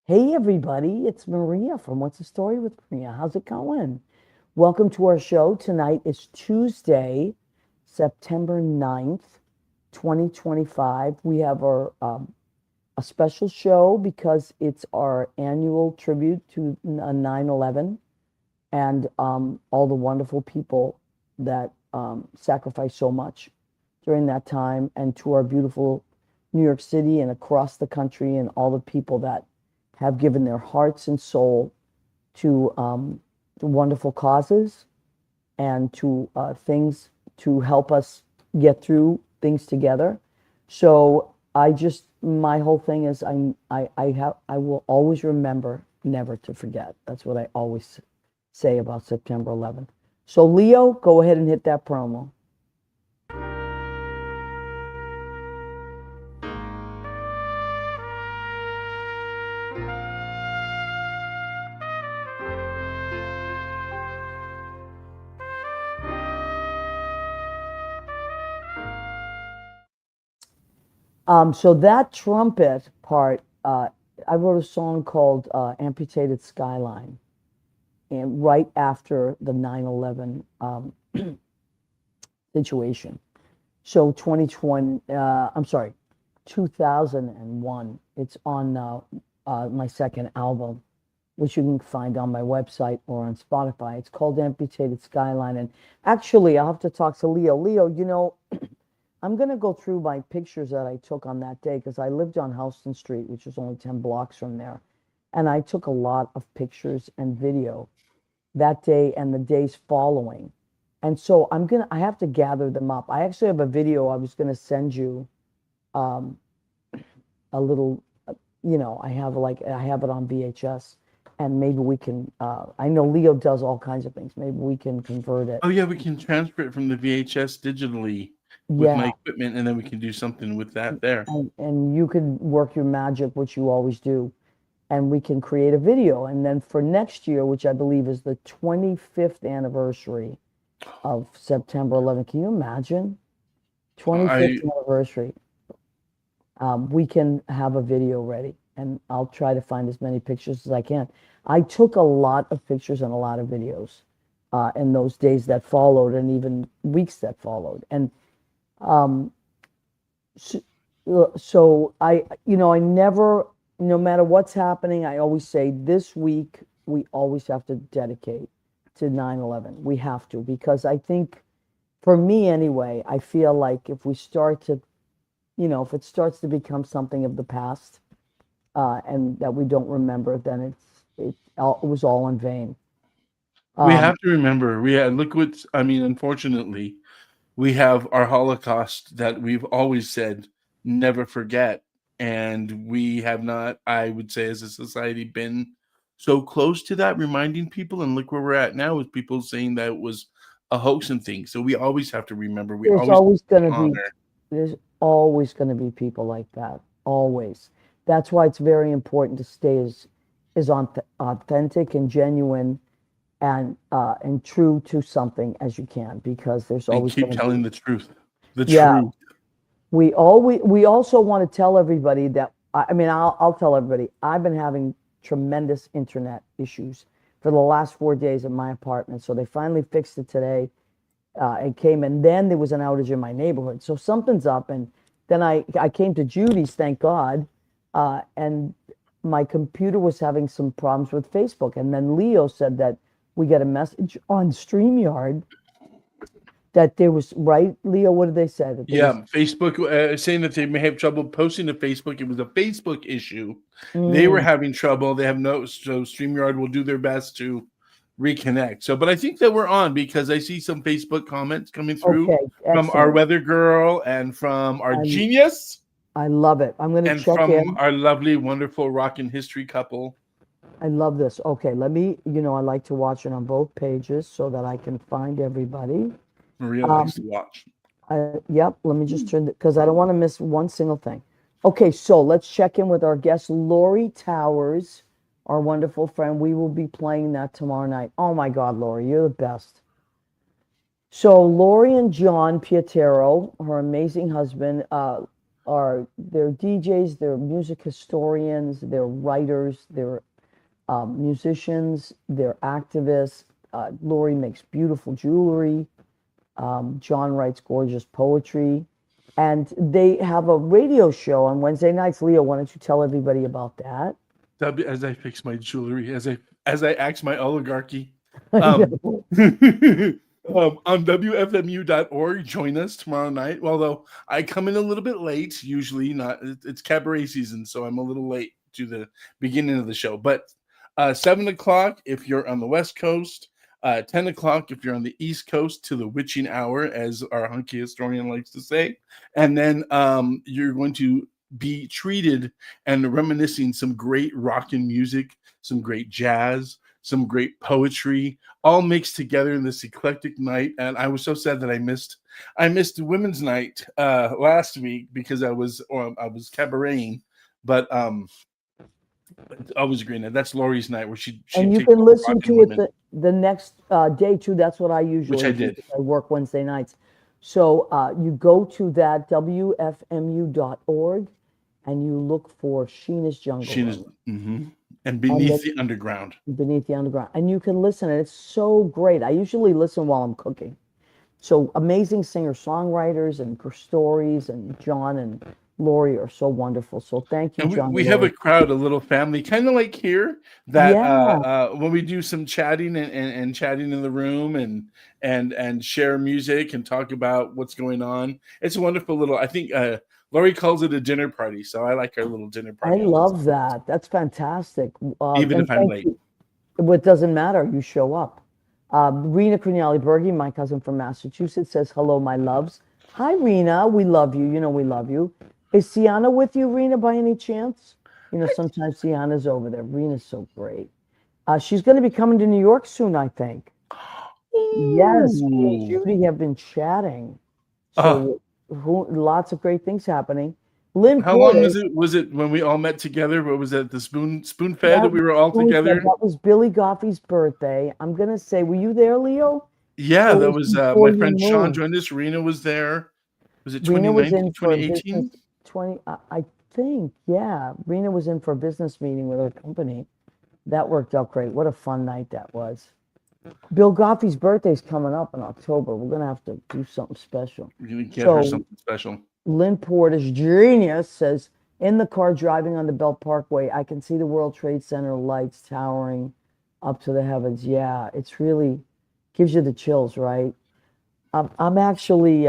Hey everybody, it's Maria from What's the Story with Maria. How's it going? Welcome to our show. Tonight is Tuesday, September 9th, 2025. We have a special show because it's our annual tribute to 9/11 and all the wonderful people that sacrificed so much during that time, and to our beautiful New York City and across the country, and all the people that have given their hearts and soul to wonderful causes and to things to help us get through things together. So my whole thing is I will always remember never to forget. That's what I always say about September 11th. So Leo, go ahead and hit that promo. So that trumpet part, I wrote a song called Amputated Skyline, and right after the 9/11 situation. So 2020, I'm sorry, 2001. It's on my second album, which you can find on my website or on Spotify. It's called Amputated Skyline. And actually, I'll have to talk to Leo. Leo, I'm going to go through my pictures that I took on that day because I lived on Houston Street, which is only 10 blocks from there. And I took a lot of pictures and video that day and the days following. And so I have to gather them up. I actually have a video I was going to send you, um, a little, I have it on VHS, and maybe we can, I know Leo does all kinds of things. Maybe we can convert it. Oh yeah, we can transfer it from the VHS digitally with my Yeah. equipment, and then we can do something with that there. And you can work your magic, which you always do, and we can create a video. And then for next year, which I believe is the 25th anniversary of September 11th, can you imagine? 25th I anniversary. We can have a video ready, and I'll try to find as many pictures as I can. I took a lot of pictures and a lot of videos in those days that followed, and even weeks that followed. And um, so, so I never, no matter what's happening, I always say this week we always have to dedicate to 9/11. We have to, because I think, for me anyway, I feel like if we start to, if it starts to become something of the past, and that we don't remember, then it was all in vain. We Um, have to remember. We had look what I mean. Unfortunately, we have our Holocaust that we've always said never forget, and we have not. I would say, as a society, been so close to that, reminding people. And look where we're at now, with people saying that it was a hoax and things. So we always have to remember. We there's always always going to be honor. there's always going to be people like that. Always. That's why it's very important to stay as authentic and genuine and true to something as you can, because there's And always keep going to be. telling the truth. The Yeah, truth. we also want to tell everybody that, I mean, I'll tell everybody, I've been having tremendous internet issues for the last 4 days at my apartment. So they finally fixed it today. It came, and then there was an outage in my neighborhood. So something's up. And then I came to Judy's, thank God, and my computer was having some problems with Facebook. And then Leo said that we got a message on StreamYard that there was, right, Leo, what did they say? That there was. Yeah, Facebook saying that they may have trouble posting to Facebook. It was a Facebook issue. They were Mm, having trouble. They have no, so StreamYard will do their best to reconnect. So, but I think that we're on, because I see some Facebook comments coming through okay, from our excellent. weather girl and from our I'm genius I love it. I'm going to and check from in. our lovely, wonderful rock and history couple. I love this. Okay, let me, I like to watch it on both pages so that I can find everybody. Maria Um, likes to watch. yep, let me just turn it because I don't want to miss one single thing. Okay, so let's check in with our guest, Lori Towers, our wonderful friend. We will be playing that tomorrow night. Oh my God, Lori, you're the best. So Lori and John Pietero, her amazing husband, they're DJs, they're music historians, they're writers, they're musicians, they're activists. Lori makes beautiful jewelry. John writes gorgeous poetry. And they have a radio show on Wednesday nights. Leo, why don't you tell everybody about that? As I fix my jewelry, as I axe my oligarchy. I Um, know. on WFMU.org, join us tomorrow night. Although I come in a little bit late, usually not. It's cabaret season, so I'm a little late to the beginning of the show. But 7 o'clock if you're on the West Coast, 10 o'clock if you're on the East Coast, to the witching hour, as our hunky historian likes to say, and then you're going to be treated and reminiscing some great rock and music, some great jazz, some great poetry, all mixed together in this eclectic night. And I was so sad that I missed Women's Night last week because I was cabareting, but it's always a great night. That's Lori's night where she And you takes can listen rocking to it women, the next day too. That's what I which usually I do did. because I work Wednesday nights. So you go to that WFMU.org and you look for Sheena's Jungle She is, Room and and beneath then the underground. beneath the underground. And you can listen, and it's so great. I usually listen while I'm cooking. So amazing singer-songwriters and stories, and John and Lori are so wonderful. So thank you, And we, John we and have a Lori. crowd, a little family, kind of like here, that Yeah, when we do some chatting and chatting in the room and share music and talk about what's going on. It's a wonderful little, I think Lori calls it a dinner party. So I like our little dinner I party on Wednesday love nights, that. That's fantastic. even And if I'm thank late. you. It doesn't matter. You show up. Rena Criniali Bergi, my cousin from Massachusetts, says, hello, my loves. Hi, Rena. We love you. You know we love you. Is Sienna with you, Rena, by any chance? You know, sometimes Sienna's over there. Rena's so great. She's going to be coming to New York soon, I think. Yes, me and Ooh. Judy have been chatting. Oh, So lots of great things happening. Lynn how long was Portis, it? Was it when we all met together? What was that? The spoon fed that that we was were all together? that was Billy Goffey's birthday. I'm going to say, were you there, Leo? Yeah, Or that was was before my you friend Sean moved? joined us. Rena was there. Was it Rena was 2019, in for a 2018? business 20, I think, yeah. Rena was in for a business meeting with her company. That worked out great. What a fun night that was. Bill Goffey's birthday's coming up in October. We're going to have to do something special. We're gonna get her So something special. Lynn Portis Jr. says, in the car driving on the Belt Parkway, I can see the World Trade Center lights towering up to the heavens. Yeah, it's really gives you the chills, right? I'm actually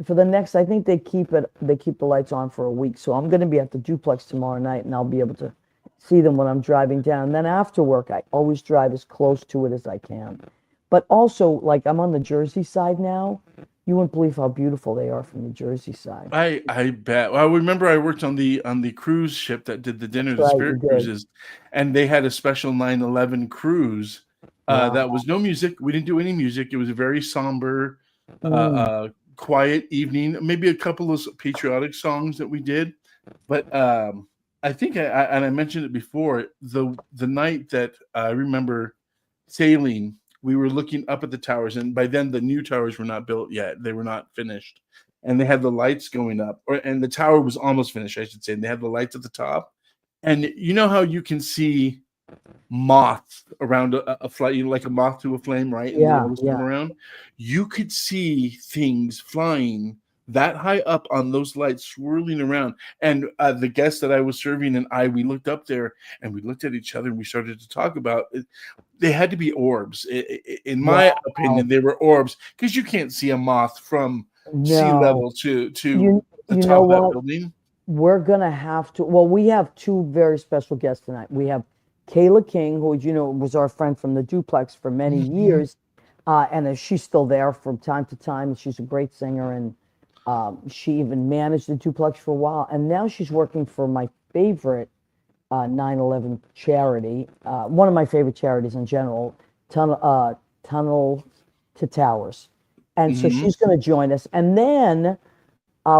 for the next. I think they keep the lights on for a week, so I'm going to be at the duplex tomorrow night, and I'll be able to see them when I'm driving down. And then after work, I always drive as close to it as I can. But also, like I'm on the Jersey side now. You wouldn't believe how beautiful they are from the Jersey side. I bet. Well, I remember I worked on the cruise ship that did the dinner, That's the right, you Spirit did. Cruises, and they had a special 9/11 cruise. That Wow. was no music. We didn't do any music. It was a very somber, Mm, quiet evening. Maybe a couple of patriotic songs that we did, but I think and I mentioned it before. The night that I remember sailing, we were looking up at the towers, and by then the new towers were not built yet; they were not finished, and they had the lights going up, and the tower was almost finished, I should say. And they had the lights at the top, and you know how you can see moths around a flight, like a moth to a flame, right? And they yeah, always come yeah. around. You could see things flying that high up on those lights swirling around. And the guest that I was serving and we looked up there and we looked at each other and we started to talk about it. They had to be orbs. In my Wow. opinion, they were orbs because you can't see a moth from sea No. level to the You top know of that what? building. We're gonna have to. Well, we have two very special guests tonight. We have Kayla King, who you know was our friend from the duplex for many Mhm. years, and she's still there from time to time. She's a great singer, and she even managed the duplex for a while. And now she's working for my favorite 9/11 charity, one of my favorite charities in general, Tunnel to Towers. And so Mhm. she's going to join us. And then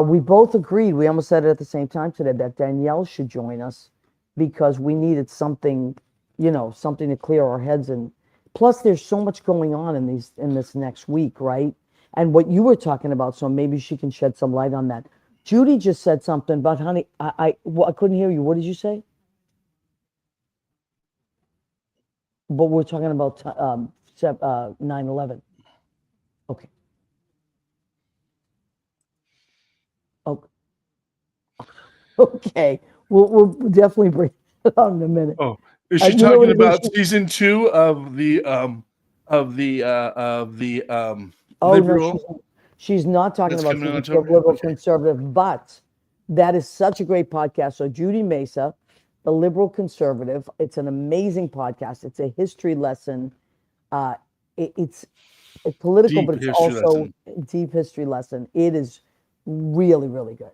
we both agreed, we almost said it at the same time today, that Danielle should join us because we needed something, something to clear our heads. And plus, there's so much going on in this next week, right? And what you were talking about, so maybe she can shed some light on that. Judy just said something, but honey, I couldn't hear you. What did you say? But we're talking about 9/11. Okay. Oh, okay. We'll definitely bring it on in a minute. Oh, is she You know what talking it is? about season 2 of the Oh no, liberal she's not talking that's about coming in season 2 of October? Liberal Okay. Conservative, but that is such a great podcast. So Judy Mesa, the Liberal Conservative, it's an amazing podcast. It's a history lesson. Uh, it's political, but Deep it's history also lesson. a deep history lesson. It is really, really good.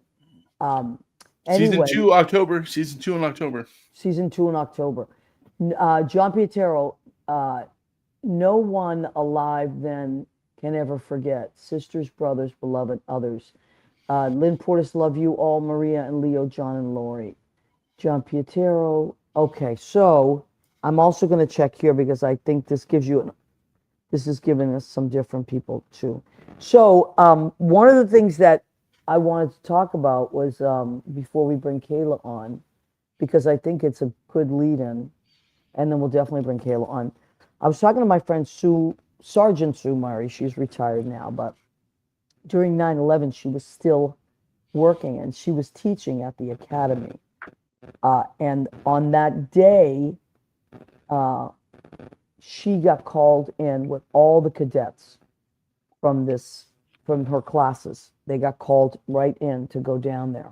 Um, Season anyway, 2 October. Season 2 in October. season 2 in October. John Pietero, no one alive then can ever forget. Sisters, brothers, beloved, others. Lynn Portis, love you all. Maria and Leo, John and Lori. John Pietero. Okay, so I'm also going to check here because I think this is giving us some different people too. So one of the things that I wanted to talk about was before we bring Kayla on, because I think it's a good lead in, and then we'll definitely bring Kayla on. I was talking to my friend Sue, Sergeant Sue Murray. She's retired now, but during 9/11, she was still working and she was teaching at the academy. And on that day, uh, she got called in with all the cadets from from her classes. They got called right in to go down there.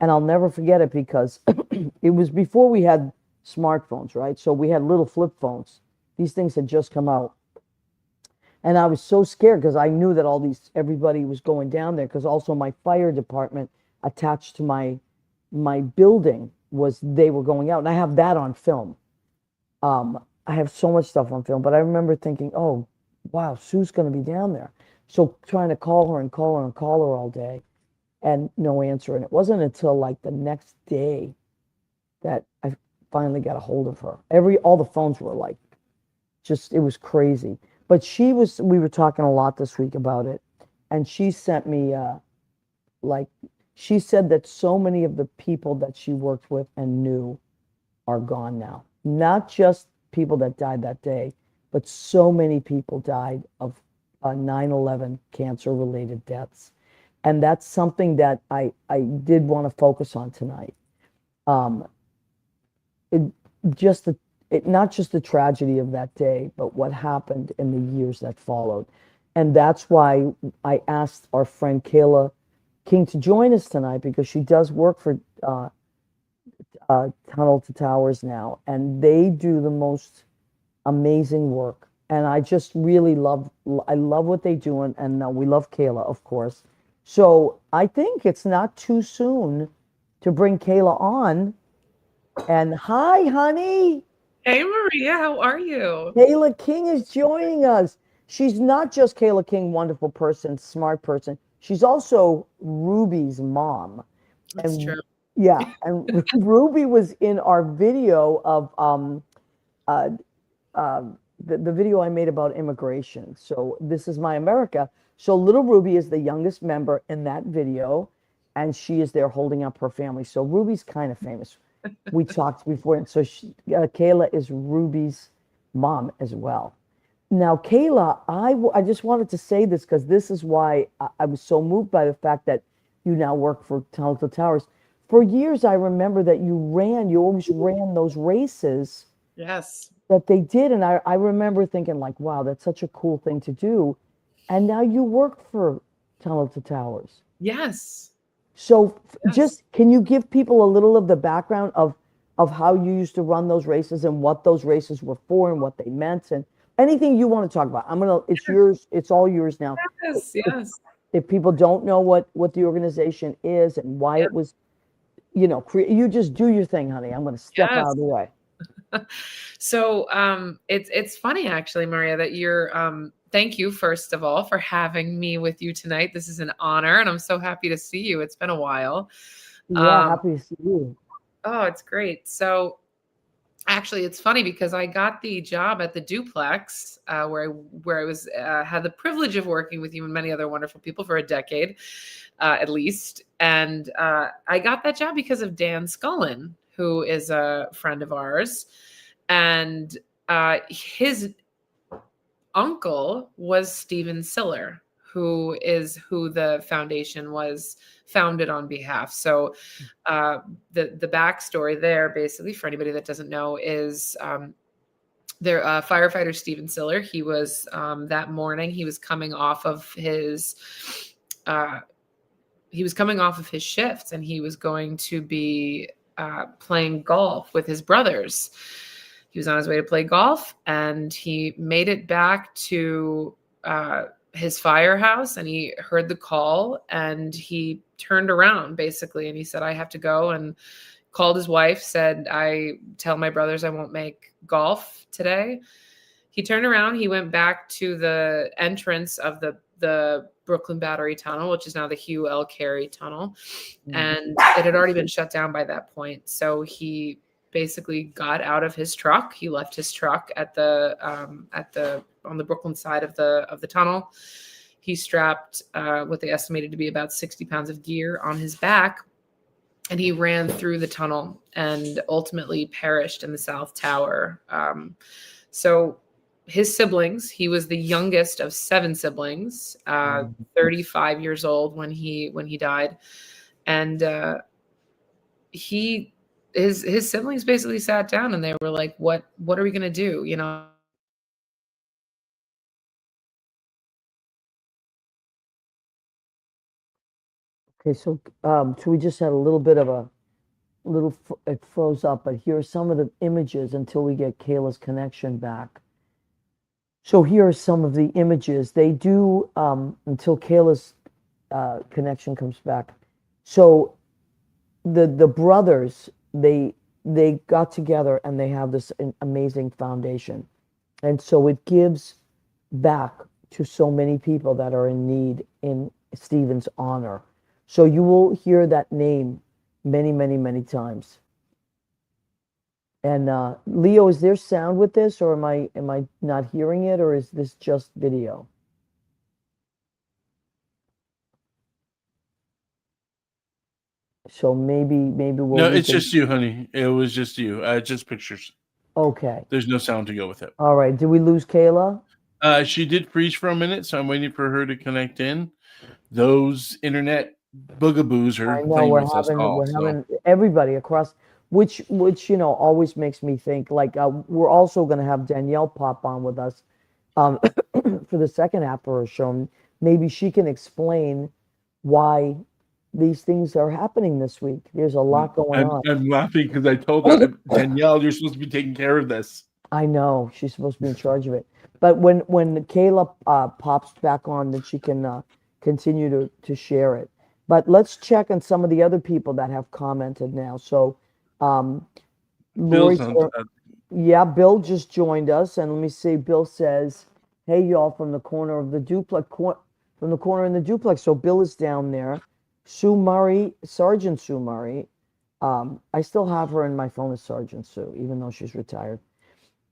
And I'll never forget it because it was before we had smartphones, right? So we had little flip phones. These things had just come out. And I was so scared because I knew that everybody was going down there, because also my fire department attached to my building they were going out. And I have that on film. I have so much stuff on film, but I remember thinking, oh, wow, Sue's going to be down there. So trying to call her and call her and call her all day and no answer. And it wasn't until like the next day that I finally got a hold of her. All the phones were like, it was crazy. But we were talking a lot this week about it. And she sent me, like, she said that so many of the people that she worked with and knew are gone now. Not just people that died that day, but so many people died of 9/11 cancer-related deaths. And that's something that I did want to focus on tonight. Um, it just the not just the tragedy of that day, but what happened in the years that followed. And that's why I asked our friend Kayla King to join us tonight, because she does work for Tunnel to Towers now, and they do the most amazing work. And I just really I love what they do, and we love Kayla, of course. So I think it's not too soon to bring Kayla on. And hi, honey. Hey Maria, how are you? Kayla King is joining us. She's not just Kayla King, wonderful person, smart person. She's also Ruby's mom. That's And true. yeah, and Ruby was in our video of uh, the video I made about immigration. So This Is My America. So little Ruby is the youngest member in that video, and she is there holding up her family. So Ruby's kind of famous. We talked before, and so Kayla is Ruby's mom as well. Now, Kayla, I just wanted to say this because this is why I was so moved by the fact that you now work for Tunnel to Towers. For years, I remember that you always ran those races Yes. that they did. And I remember thinking, like, wow, that's such a cool thing to do. And now you work for Tunnel to Towers. Yes. So Yes. just can you give people a little of the background of how you used to run those races and what those races were for and what they meant, and anything you want to talk about? It's yours. It's all yours now. Yes. Yes. If people don't know what the organization is and why Yes. it was, you just do your thing, honey. I'm going to step out of the way. So it's funny actually, Maria, that you're thank you first of all for having me with you tonight. This is an honor and I'm so happy to see you. It's been a while. Yeah, happy to see you. Oh, it's great. So Actually, it's funny because I got the job at the Duplex, where I was had the privilege of working with you and many other wonderful people for a decade, at least. And I got that job because of Dan Scullin, who is a friend of ours, and his uncle was Steven Siller, who the foundation was founded on behalf. So the backstory there, basically, for anybody that doesn't know, is their firefighter Steven Siller. He was that morning. He was coming off of his shifts, and he was going to be playing golf with his brothers. He was on his way to play golf, and he made it back to his firehouse, and he heard the call, and he turned around basically, and he said, "I have to go," and called his wife, said, "I tell my brothers I won't make golf today." He turned around, he went back to the entrance of the Brooklyn Battery Tunnel, which is now the Hugh L. Carey Tunnel, and it had already been shut down by that point. So he basically got out of his truck. He left his truck on the Brooklyn side of the tunnel. He strapped what they estimated to be about 60 pounds of gear on his back, and he ran through the tunnel and ultimately perished in the South Tower. So his siblings, he was the youngest of 7 siblings, 35 years old when he died, and his siblings basically sat down and they were like, what are we going to do? You know, Okay, so we just had a little bit of it froze up, but here are some of the images until we get Kayla's connection back. So here are some of the images. They do until Kayla's connection comes back. So the brothers, they got together and they have this amazing foundation, and so it gives back to so many people that are in need in Stephen's honor. So you will hear that name many, many, many times. And Leo, is there sound with this, or am I not hearing it, or is this just video? So maybe we'll No, it's just you, honey. It was just you. Just pictures. Okay. There's no sound to go with it. All right. Did we lose Kayla? She did freeze for a minute, so I'm waiting for her to connect in. Those internet boogaboos are I know playing we're with us all. having everybody across, which always makes me think like we're also going to have Danielle pop on with us for the second half of her show. Maybe she can explain why these things are happening this week. There's a lot going on. I'm laughing because I told her, Danielle, you're supposed to be taking care of this. I know she's supposed to be in charge of it, but when Kayla pops back on, then she can continue to share it. But let's check on some of the other people that have commented now. So, Lori, yeah, Bill just joined us, and let me see. Bill says, "Hey, y'all, from the corner of the duplex, from the corner in the duplex." So Bill is down there. Sue Murray, Sergeant Sue Murray. I still have her in my phone as Sergeant Sue, even though she's retired.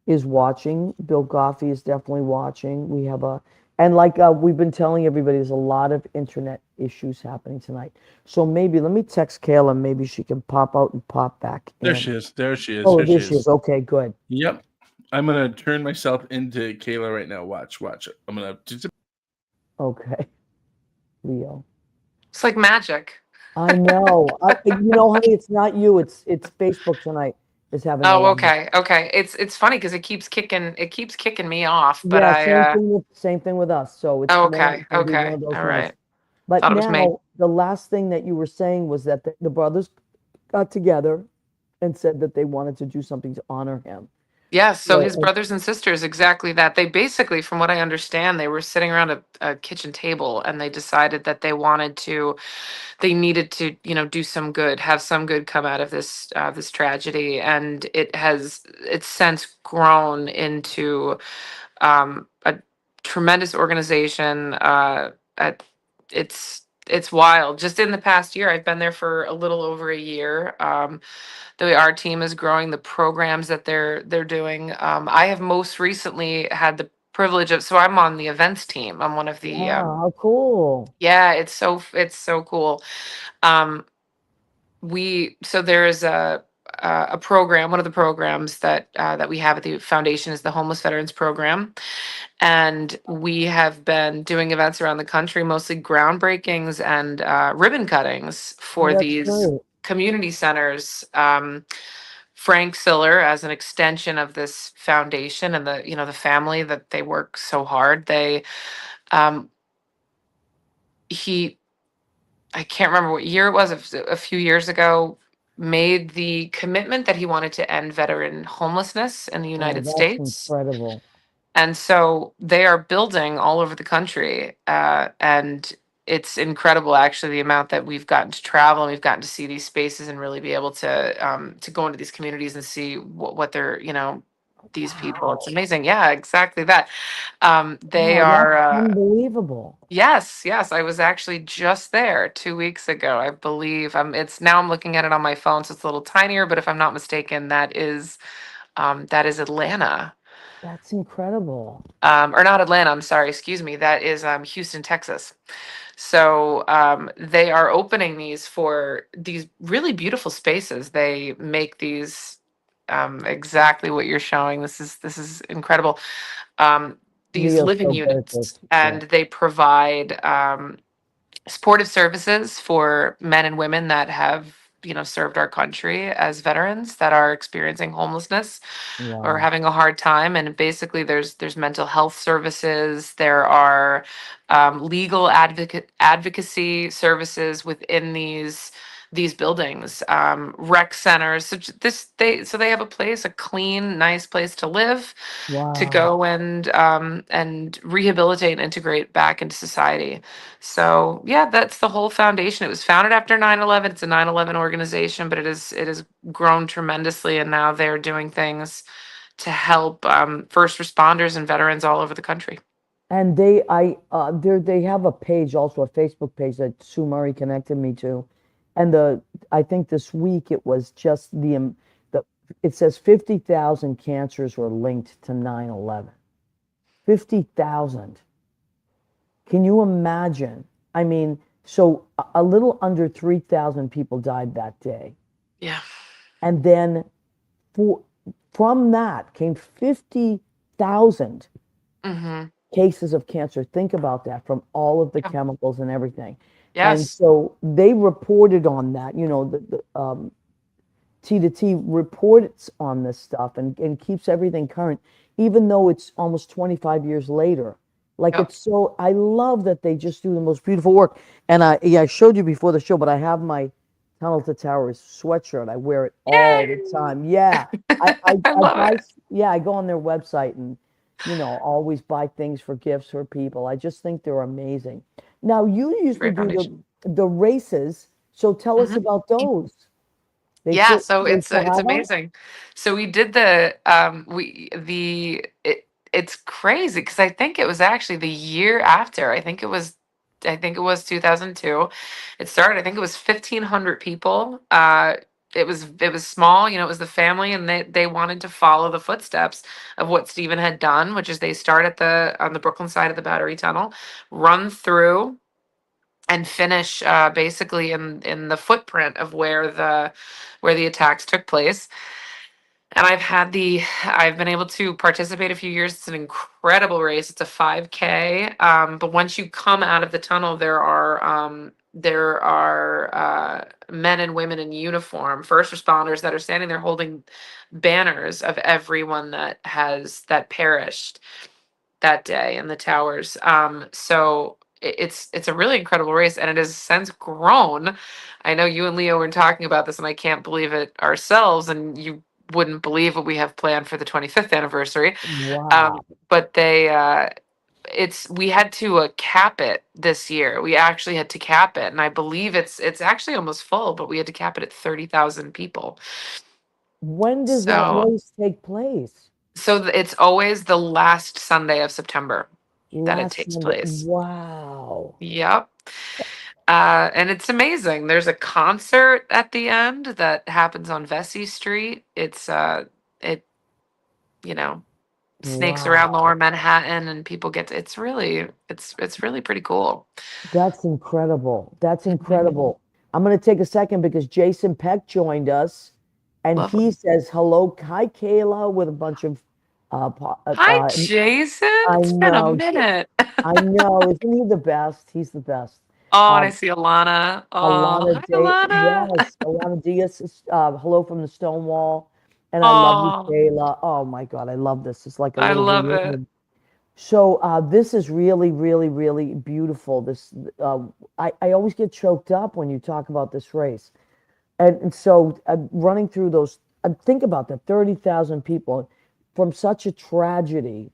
Is watching. Bill Goffey is definitely watching. We have and like we've been telling everybody, there's a lot of internet issues happening tonight. So maybe let me text Kayla. Maybe she can pop out and pop back in. There she is. There she is. Oh, there she is. Okay, good. Yep. I'm gonna turn myself into Kayla right now. Watch it. I'm gonna. Okay, Leo. it's like magic. I know. Honey, it's not you. It's Facebook tonight is having. Oh, okay. It's funny because it keeps kicking me off. But yeah, same thing with us. So it's okay. All right. But Thought it was me. now the last thing that you were saying was that the brothers got together and said that they wanted to do something to honor him. Yes, so his brothers and sisters, exactly that. They basically, from what I understand, they were sitting around a kitchen table and they decided that they needed to, do some good, have some good come out of this tragedy, and it's since grown into a tremendous organization. It's it's wild. Just in the past year, I've been there for a little over a year. Our team is growing. The programs that they're doing. I have most recently had the privilege of. So I'm on the events team. I'm one of the. Wow, how cool. Yeah, it's so cool. Um, there is a program. One of the programs that we have at the foundation is the Homeless Veterans Program, and we have been doing events around the country, mostly groundbreakings and ribbon cuttings Oh, for that's these great. community centers. Frank Siller, as an extension of this foundation and the family that they work so hard, um, he I can't remember what year it was, a few years ago, made the commitment that he wanted to end veteran homelessness in the Oh, United that's States. incredible. And so they are building all over the country. And it's incredible, actually, the amount that we've gotten to travel and we've gotten to see these spaces and really be able to go into these communities and see what they're, these people. It's Wow. amazing. Yeah, exactly that. They Wow, that's are. unbelievable. Yes, yes. I was actually just there 2 weeks ago, I believe. It's now I'm looking at it on my phone, so it's a little tinier, but if I'm not mistaken, that is Atlanta. That's incredible. Or not Atlanta, I'm sorry, excuse me. That is Houston, Texas. So they are opening these for these really beautiful spaces. They make these exactly what you're showing. This is incredible. Um, these Rio living showed better units, picture. and they provide supportive services for men and women that have served our country as veterans that are experiencing homelessness or Wow. having a hard time. And basically there's mental health services, there are legal advocacy services within these buildings, rec centers. So they have a place, a clean, nice place to live, to Wow. go and rehabilitate and integrate back into society. So yeah, that's the whole foundation. It was founded after 9/11. It's a 9/11 organization, but it has grown tremendously, and now they're doing things to help first responders and veterans all over the country. And they have a page, also a Facebook page that Sue Murray connected me to. And I think this week it was just the it says 50,000 cancers were linked to 9/11. 50,000. Can you imagine? I mean, so a little under 3,000 people died that day. Yeah. And then for, from that came 50,000 Mm-hmm. cases of cancer. Think about that, from all of the Yeah. chemicals and everything. And Yes. so they reported on that, T to T reports on this stuff and keeps everything current, even though it's almost 25 years later. Like, Yep. it's so, I love that they just do the most beautiful work. And I showed you before the show, but I have my Tunnel to Towers sweatshirt. I wear it all the Yay! time. Yeah. I I love buy, it. yeah, I go on their website and, always buy things for gifts for people. I just think they're amazing. Now, you usually Great do foundation. the races. So tell us Mhm. about those. Yeah, so They it's still it's have them? amazing. So we did it's crazy because I think it was actually the year after. I think it was 2002. It started. I think it was 1,500 people. It was small. It was the family, and they wanted to follow the footsteps of what Stephen had done, which is they start on the Brooklyn side of the Battery Tunnel, run through and finish basically in the footprint of where the attacks took place. And I've been able to participate a few years. It's an incredible race. It's a 5K. But once you come out of the tunnel, there are men and women in uniform, first responders that are standing there holding banners of everyone that perished that day in the towers. So it's a really incredible race, and it has since grown. I know you and Leo were talking about this, and I can't believe it ourselves. And you wouldn't believe what we have planned for the 25th anniversary. Wow. But we had to cap it this year. We actually had to cap it, and I believe it's actually almost full, but we had to cap it at 30,000 people. When does that So race take place? it's always the last Sunday of September that it Last takes Sunday. place. Wow. Yep. And it's amazing. There's a concert at the end that happens on Vesey Street. It, you know, snakes around Wow. lower Manhattan and people get to, it's really pretty cool. That's incredible. That's Mhm. incredible. I'm going to take a second because Jason Peck joined us and he Lovely. says, hello, hi, Kayla, with a bunch of, Hi, Jason. I It's been a know, minute. I know. Isn't he the best? He's the best. Oh, and I Um, see Alana. Oh, Alana hi, Day, Alana. yes, Alana Diaz, hello from the Stonewall. And I love you, Oh, Kayla. Oh my God, I love this. It's like a I little love it. reunion. So this is really, really, really beautiful. I always get choked up when you talk about this race. And so running through those, think about that, 30,000 people from such a tragedy,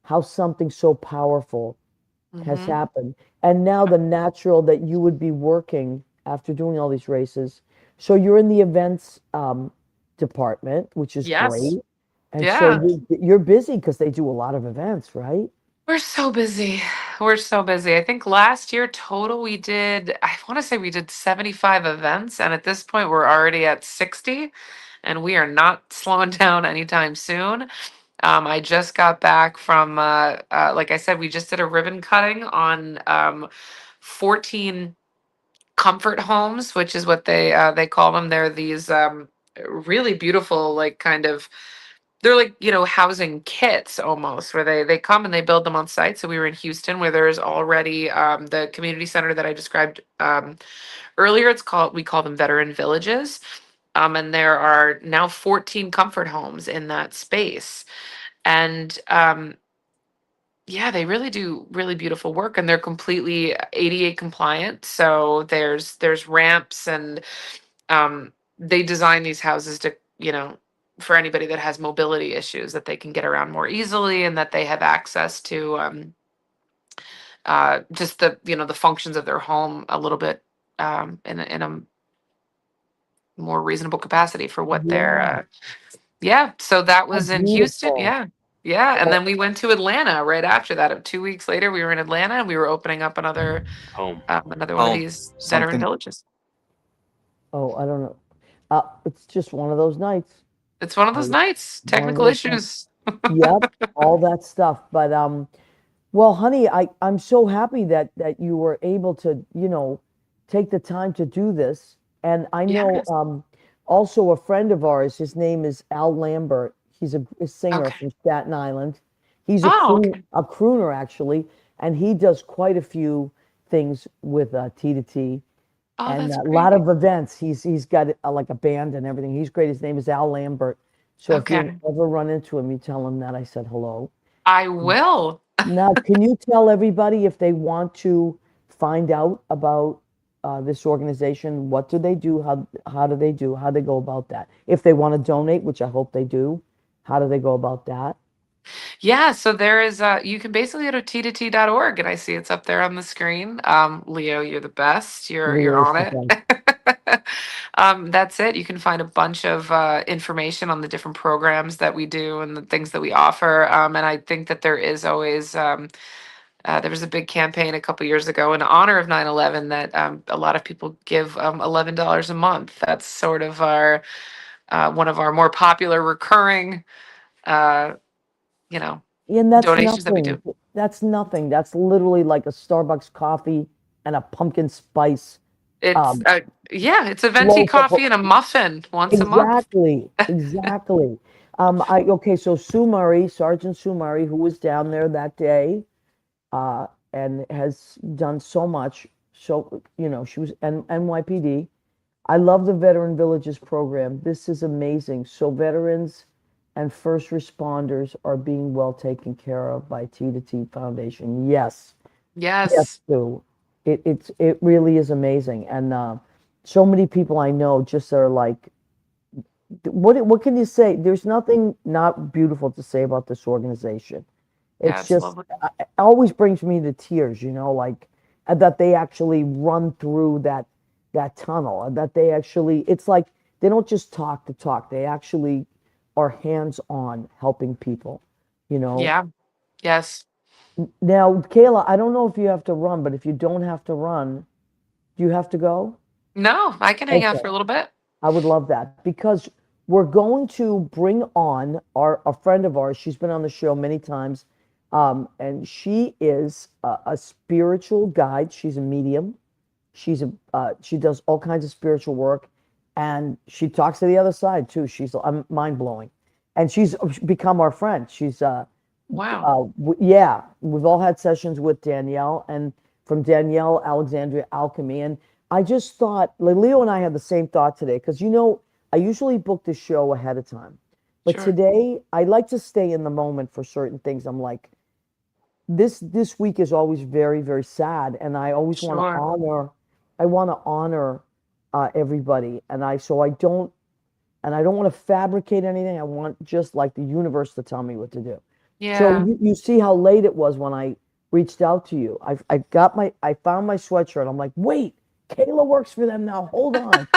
how something so powerful has Hmm. happened. And now the natural that you would be working after doing all these races. So you're in the events department, which is Yes. great. And so Yeah. you're busy because they do a lot of events, right? We're so busy. We're so busy. I think last year total I want to say we did 75 events, and at this point we're already at 60, and we are not slowing down anytime soon. I just got back from, like I said, we just did a ribbon cutting on 14 comfort homes, which is what they call them. They're these really beautiful, like kind of they're like, housing kits almost, where they come and they build them on site. So we were in Houston, where there's already the community center that I described earlier. We call them veteran villages. And there are now 14 comfort homes in that space. And yeah, they really do really beautiful work, and they're completely ADA compliant. So there's ramps, and they design these houses to, for anybody that has mobility issues, that they can get around more easily, and that they have access to just the functions of their home a little bit in a more reasonable capacity for what they're. Yeah, Yeah, so that how was in Houston. beautiful. Yeah, yeah, and Oh, then we went to Atlanta right after that. 2 weeks later, we were in Atlanta, and we were opening up Home. another one of Home. these veteran Something. villages. oh, I don't know. It's just one of those nights. It's one of those I, nights. one of Technical those nights. issues. Yep, all that stuff. But well, honey, I'm so happy that you were able to, take the time to do this. And I know Yes. also a friend of ours, his name is Al Lambert. He's a singer Okay. from Staten Island. He's Oh, okay. a crooner actually, and he does quite a few things with T to T Oh, and that's a lot great. of events. He's got like a band and everything. He's great. His name is Al Lambert. So if you Okay. ever run into him, you tell him that I said hello. I will. Now, can you tell everybody if they want to find out about this organization, what do they do? How do they do? How they go about that? If they want to donate, which I hope they do, how do they go about that? Yeah, so there is you can basically go to t2t.org, and I see it's up there on the screen. Leo, you're the best. You're Leo's on the it. best. That's it. You can find a bunch of information on the different programs that we do and the things that we offer. And I think that there is always there was a big campaign a couple years ago in honor of 9/11 that a lot of people give $11 a month. That's sort of our one of our more popular recurring uh, you know And that's donations that we nothing. do. That's nothing. That's literally like a Starbucks coffee and a pumpkin spice It's um, yeah, it's a venti loaf of coffee and a muffin once a month. exactly, exactly. Okay, so Sue Murray, Sergeant Sue Murray, who was down there that day, uh, and has done so much. So, she was NYPD. I love the Veteran Villages program. This is amazing. So veterans and first responders are being well taken care of by T to T Foundation. Yes. Yes, Yes, Sue. It really is amazing. And so many people I know just are like, what can you say? There's nothing not beautiful to say about this organization. yeah, It's it's just lovely. it always brings me to tears, like that they actually run through that tunnel and that they actually it's like they don't just talk to talk. They actually are hands-on helping people, you know. Yeah, yes. Now, Kayla, I don't know if you have to run, but if you don't have to run, Do you have to go? No, I can hang out Okay. for a little bit. I would love that because we're going to bring on a friend of ours. She's been on the show many times, and she is a spiritual guide. She's a medium. She does all kinds of spiritual work, and she talks to the other side too. She's mind blowing, and she's become our friend. Wow. Yeah, we've all had sessions with Danielle, and from Danielle, Alexandria Alchemy. And I just thought, like, Leo and I had the same thought today, because I usually book the show ahead of time. But Sure. today, I like to stay in the moment for certain things. I'm like, this week is always very, very sad, and I always Sure. want to honor everybody, so I don't want to fabricate anything. I want just like the universe to tell me what to do. So Yeah. you see how late it was when I reached out to you. I found my sweatshirt. I'm like, wait, Kayla works for them now. Hold on.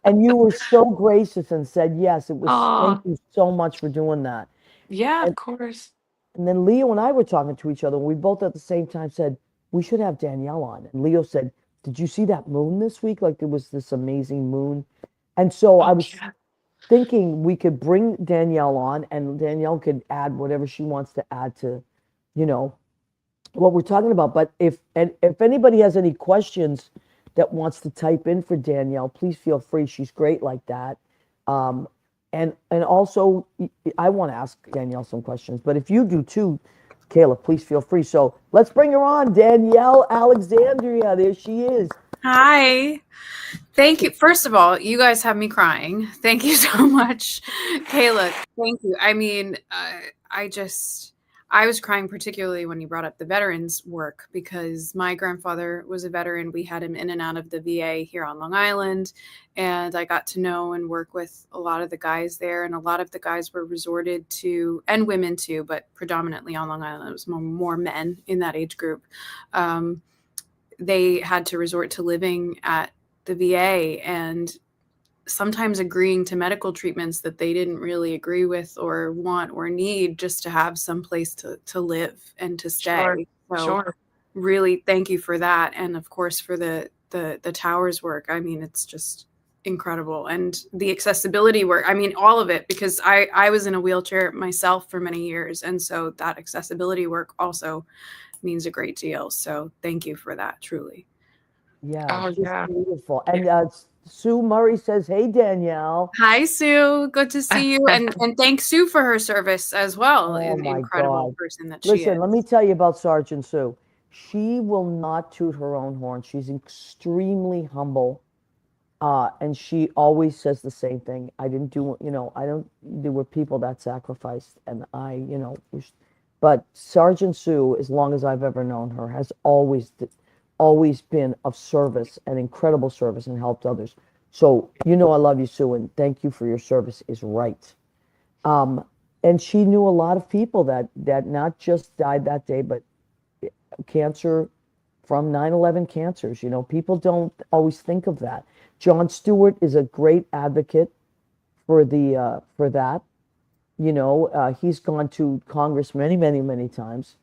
And you were so gracious and said yes. Thank Oh, you so much for doing that. yeah, And of course. and then Leo and I were talking to each other. We both at the same time said, we should have Danielle on. And Leo said, did you see that moon this week? Like there was this amazing moon. And so I Oh, was yeah. thinking we could bring Danielle on, and Danielle could add whatever she wants to add to, you know, what we're talking about. But if anybody has any questions that wants to type in for Danielle, please feel free. She's great like that. Um, and also, I want to ask Danielle some questions, but if you do too, Kayla, please feel free. So let's bring her on, Danielle Alexandria. There she is. Hi. Thank you. First of all, you guys have me crying. Thank you so much, Kayla. Thank you. I mean, I was crying particularly when you brought up the veterans work because my grandfather was a veteran. We had him in and out of the VA here on Long Island, and I got to know and work with a lot of the guys there. And a lot of the guys were resorted to, and women too, but predominantly on Long Island, it was more men in that age group. They had to resort to living at the VA and sometimes agreeing to medical treatments that they didn't really agree with or want or need just to have some place to live and to Sure. stay. So Sure. really thank you for that. And of course for the towers work. I mean, it's just incredible. And the accessibility work, I mean, all of it, because I was in a wheelchair myself for many years. And so that accessibility work also means a great deal. So thank you for that, truly. Yeah, Oh, just yeah. beautiful. And Sue Murray says, hey, Danielle. Hi, Sue. Good to see you. And thank Sue for her service as well. Oh An my incredible God. person that she Listen, let me is. tell you about Sergeant Sue. She will not toot her own horn. She's extremely humble. And she always says the same thing. I didn't do, I don't, there were people that sacrificed, and but Sergeant Sue, as long as I've ever known her, has always been of service, and incredible service, and helped others. So, I love you, Sue, and thank you for your service is right. Um, and she knew a lot of people that not just died that day, but cancer from 9/11 cancers. People don't always think of that. John Stewart is a great advocate for that. He's gone to Congress many, many, many times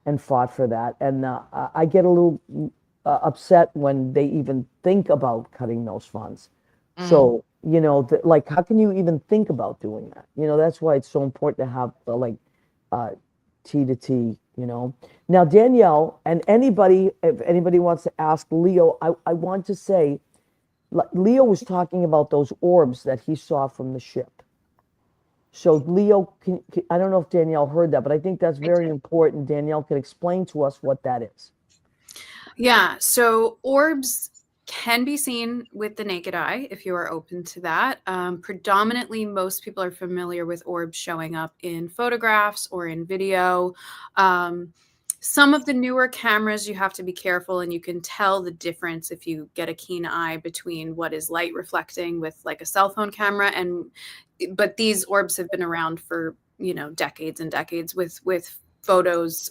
and fought for that. And I get a little upset when they even think about cutting those funds. So, like, how can you even think about doing that? That's why it's so important to have uh, T to T, Now, Danielle, and if anybody wants to ask Leo, I want to say, Leo was talking about those orbs that he saw from the ship. So Leo, I don't know if Danielle heard that, but I think that's very important. Danielle can explain to us what that is. Yeah. So orbs can be seen with the naked eye if you are open to that. Predominantly, most people are familiar with orbs showing up in photographs or in video. Some of the newer cameras, you have to be careful, and you can tell the difference if you get a keen eye between what is light reflecting with like a cell phone camera but these orbs have been around for decades and decades with photos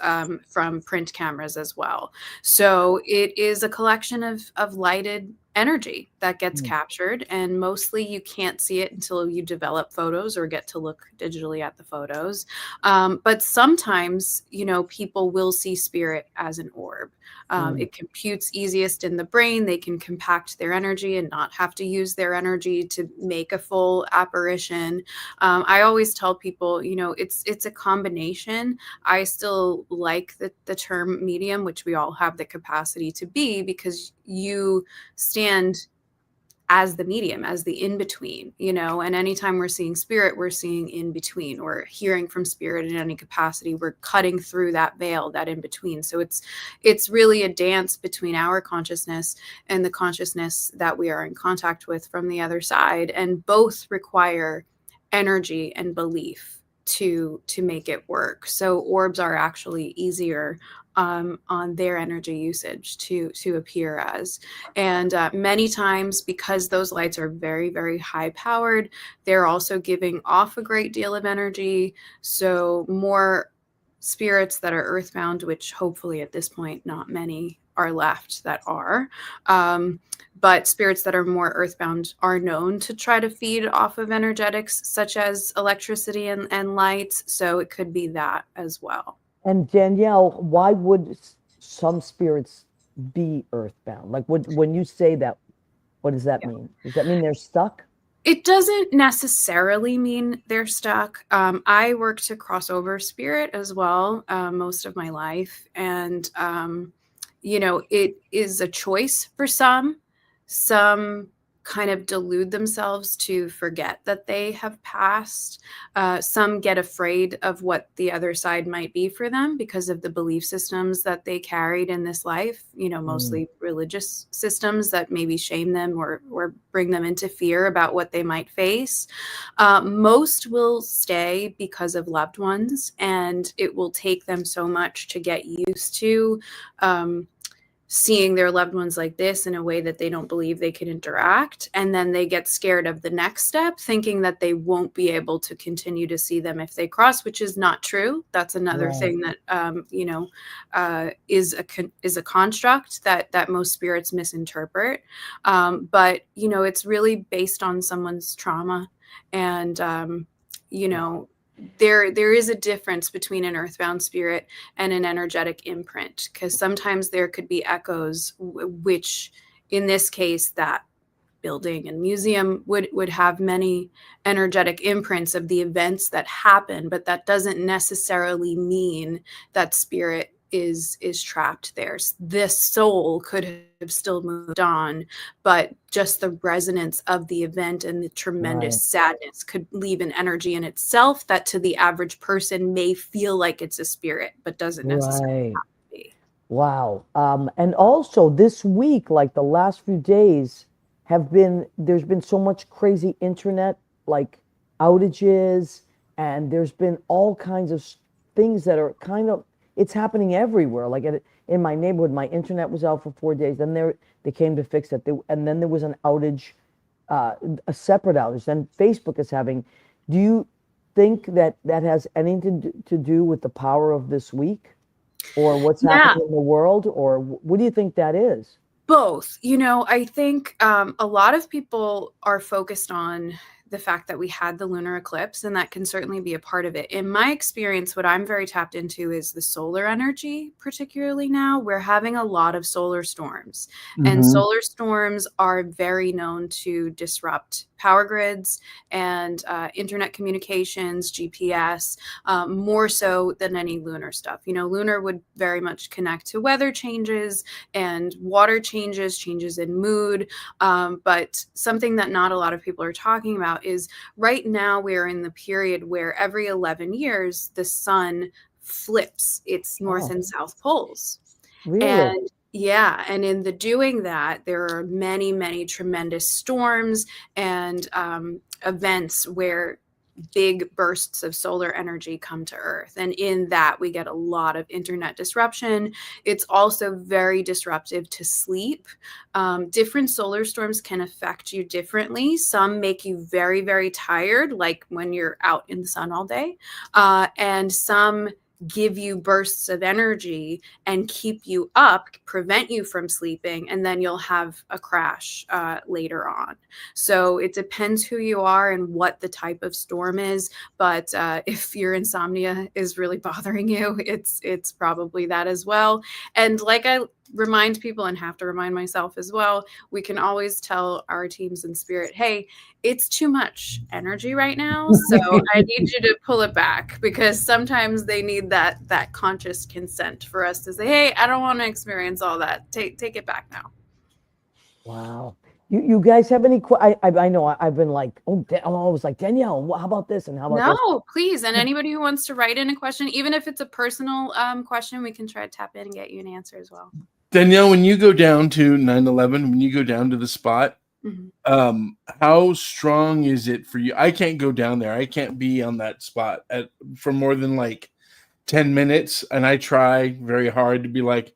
from print cameras as well. So it is a collection of lighted energy that gets Mm. captured, and mostly you can't see it until you develop photos or get to look digitally at the photos. But sometimes, people will see spirit as an orb. Mm. It computes easiest in the brain. They can compact their energy and not have to use their energy to make a full apparition. I always tell people, it's a combination. I still like the term medium, which we all have the capacity to be, because you stand as the medium, as the in-between, and anytime we're seeing spirit, we're seeing in between, or hearing from spirit in any capacity, we're cutting through that veil, that in between. So it's really a dance between our consciousness and the consciousness that we are in contact with from the other side, and both require energy and belief to make it work. So orbs are actually easier on their energy usage to appear as. And many times, because those lights are very, very high powered, they're also giving off a great deal of energy. So more spirits that are earthbound, which hopefully at this point not many are left that are, but spirits that are more earthbound are known to try to feed off of energetics such as electricity and lights. So it could be that as well. And Danielle, why would some spirits be earthbound? Like, when you say that, what does that mean? Does that mean they're stuck? It doesn't necessarily mean they're stuck. I worked to crossover spirit as well most of my life. And, it is a choice for some. Some kind of delude themselves to forget that they have passed. Some get afraid of what the other side might be for them because of the belief systems that they carried in this life, mostly religious systems that maybe shame them or bring them into fear about what they might face. Most will stay because of loved ones, and it will take them so much to get used to seeing their loved ones like this in a way that they don't believe they can interact. And then they get scared of the next step, thinking that they won't be able to continue to see them if they cross, which is not true. That's another thing that, is a construct that most spirits misinterpret. But, it's really based on someone's trauma. And, there is a difference between an earthbound spirit and an energetic imprint, because sometimes there could be echoes, which in this case, that building and museum would have many energetic imprints of the events that happen, but that doesn't necessarily mean that spirit is trapped there. This soul could have still moved on, but just the resonance of the event and the tremendous sadness could leave an energy in itself that to the average person may feel like it's a spirit, but doesn't necessarily have to be. Wow. And also this week, like the last few days, there's been so much crazy internet like outages, and there's been all kinds of things that are it's happening everywhere. Like in my neighborhood, my internet was out for 4 days. Then they came to fix it. And then there was an outage, a separate outage. Then Facebook is having. Do you think that has anything to do with the power of this week, or what's happening in the world, or what do you think that is? Both. I think a lot of people are focused on the fact that we had the lunar eclipse, and that can certainly be a part of it. In my experience, what I'm very tapped into is the solar energy, particularly now. We're having a lot of solar storms, and solar storms are very known to disrupt power grids and internet communications, GPS, more so than any lunar stuff. Lunar would very much connect to weather changes and water changes in mood. But something that not a lot of people are talking about is right now we're in the period where every 11 years, the sun flips its north and south poles. Really? And and in the doing that, there are many, many tremendous storms and events where big bursts of solar energy come to Earth. And in that, we get a lot of internet disruption. It's also very disruptive to sleep. Different solar storms can affect you differently. Some make you very, very tired, like when you're out in the sun all day. And some give you bursts of energy and keep you up, prevent you from sleeping, and then you'll have a crash later on. So it depends who you are and what the type of storm is. But if your insomnia is really bothering you, it's probably that as well. And like I remind people and have to remind myself as well, we can always tell our teams in spirit, hey, it's too much energy right now, so I need you to pull it back, because sometimes they need that conscious consent for us to say, hey, I don't want to experience all that. Take it back now. Wow. You guys have any? I know I've been like, I'm always like, Danielle, how about this and how about this? No, please. And anybody who wants to write in a question, even if it's a personal question, we can try to tap in and get you an answer as well. Danielle, when you go down to 9/11, when you go down to the spot, how strong is it for you? I can't go down there. I can't be on that spot for more than like 10 minutes. And I try very hard to be like,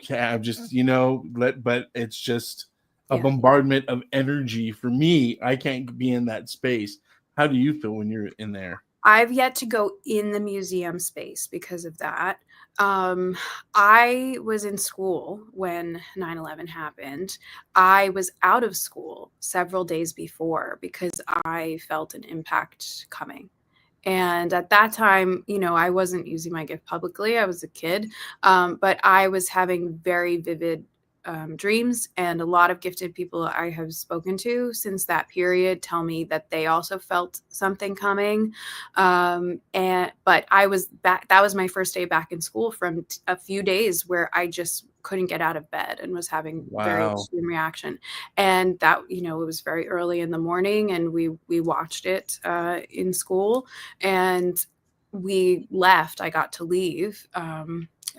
okay, I'm just, but it's just a bombardment of energy for me. I can't be in that space. How do you feel when you're in there? I've yet to go in the museum space because of that. I was in school when 9/11 happened. I was out of school several days before because I felt an impact coming. And at that time, I wasn't using my gift publicly. I was a kid, but I was having very vivid dreams, and a lot of gifted people I have spoken to since that period tell me that they also felt something coming. But I was back. That was my first day back in school from a few days where I just couldn't get out of bed and was having very extreme reaction. And that, it was very early in the morning, and we watched it in school, and we left. I got to leave.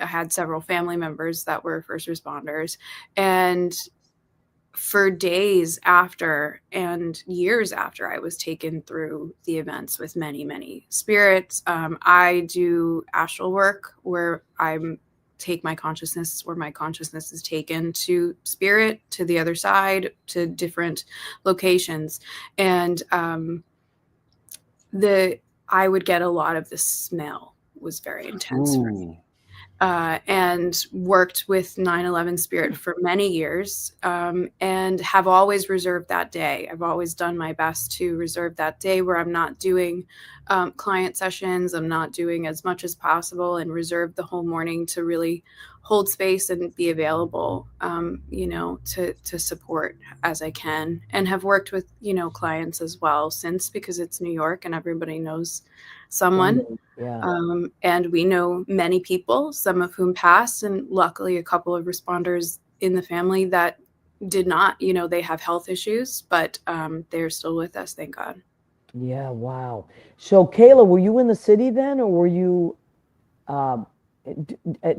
I had several family members that were first responders, and for days after and years after, I was taken through the events with many, many spirits. I do astral work where take my consciousness, where my consciousness is taken to spirit, to the other side, to different locations. And I would get a lot of the smell was very intense for me. And worked with 9/11 spirit for many years, and have always reserved that day. I've always done my best to reserve that day where I'm not doing client sessions. I'm not doing as much as possible, and reserve the whole morning to really hold space and be available, to support as I can, and have worked with, clients as well since, because it's New York and everybody knows someone. And we know many people, some of whom passed, and luckily a couple of responders in the family that did not, they have health issues, but they're still with us, thank God. Yeah, wow. So Kayla, were you in the city then, or were you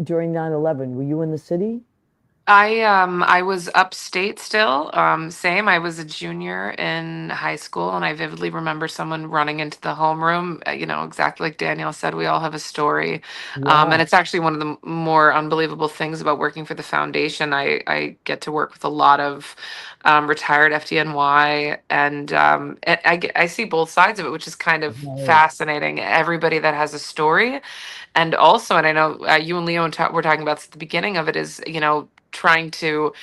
during 9/11? Were you in the city? I was upstate still. Same. I was a junior in high school, and I vividly remember someone running into the homeroom. Exactly like Danielle said, we all have a story, and it's actually one of the more unbelievable things about working for the foundation. I get to work with a lot of retired FDNY, and I see both sides of it, which is kind of fascinating. Everybody that has a story, and also, and I know you and Leo were talking about this at the beginning of it, is trying to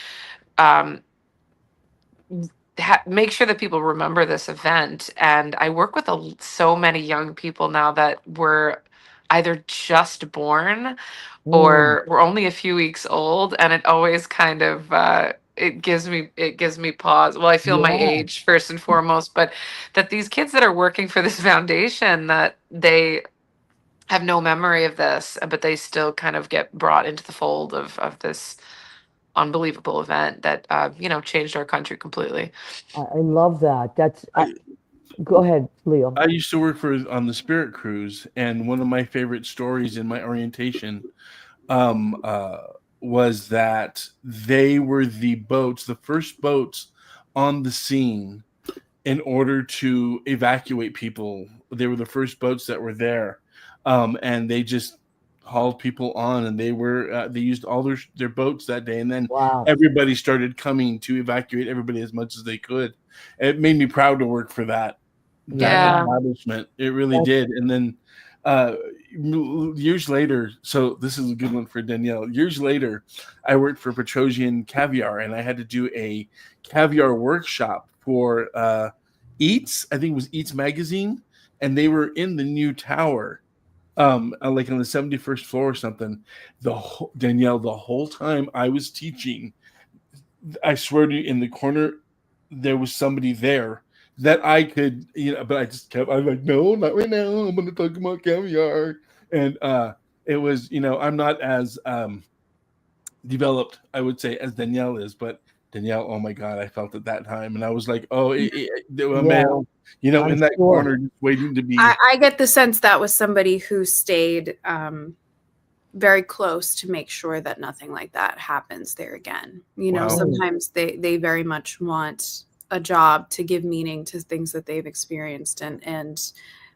make sure that people remember this event. And I work with so many young people now that were either just born or were only a few weeks old, and it always kind of it gives me pause. Well, I feel my age first and foremost, but that these kids that are working for this foundation, that they have no memory of this, but they still kind of get brought into the fold of this unbelievable event that changed our country completely. I love that. Go ahead, Leo. I used to work on the Spirit Cruise, and one of my favorite stories in my orientation was that they were the first boats on the scene in order to evacuate people. They were the first boats that were there, and they just hauled people on, and they used all their boats that day, and then everybody started coming to evacuate everybody as much as they could. It made me proud to work for that establishment. It really did. And then uh, years later, so this is a good one for Danielle. Years later, I worked for Petrosian Caviar, and I had to do a caviar workshop for Eats. I think it was Eats magazine, and they were in the new tower, like on the 71st floor or something. Danielle, the whole time I was teaching, I swear to you, in the corner, there was somebody there that I could, but I just kept, I was like, no, not right now. I'm going to talk about caviar. And it was, I'm not as developed, I would say, as Danielle is, but Danielle, oh my God, I felt at that time. And I was like, oh, a man, Yeah, I'm in that sure. corner, just waiting to be. I get the sense that was somebody who stayed very close to make sure that nothing like that happens there again. Wow. Sometimes they very much want a job to give meaning to things that they've experienced, and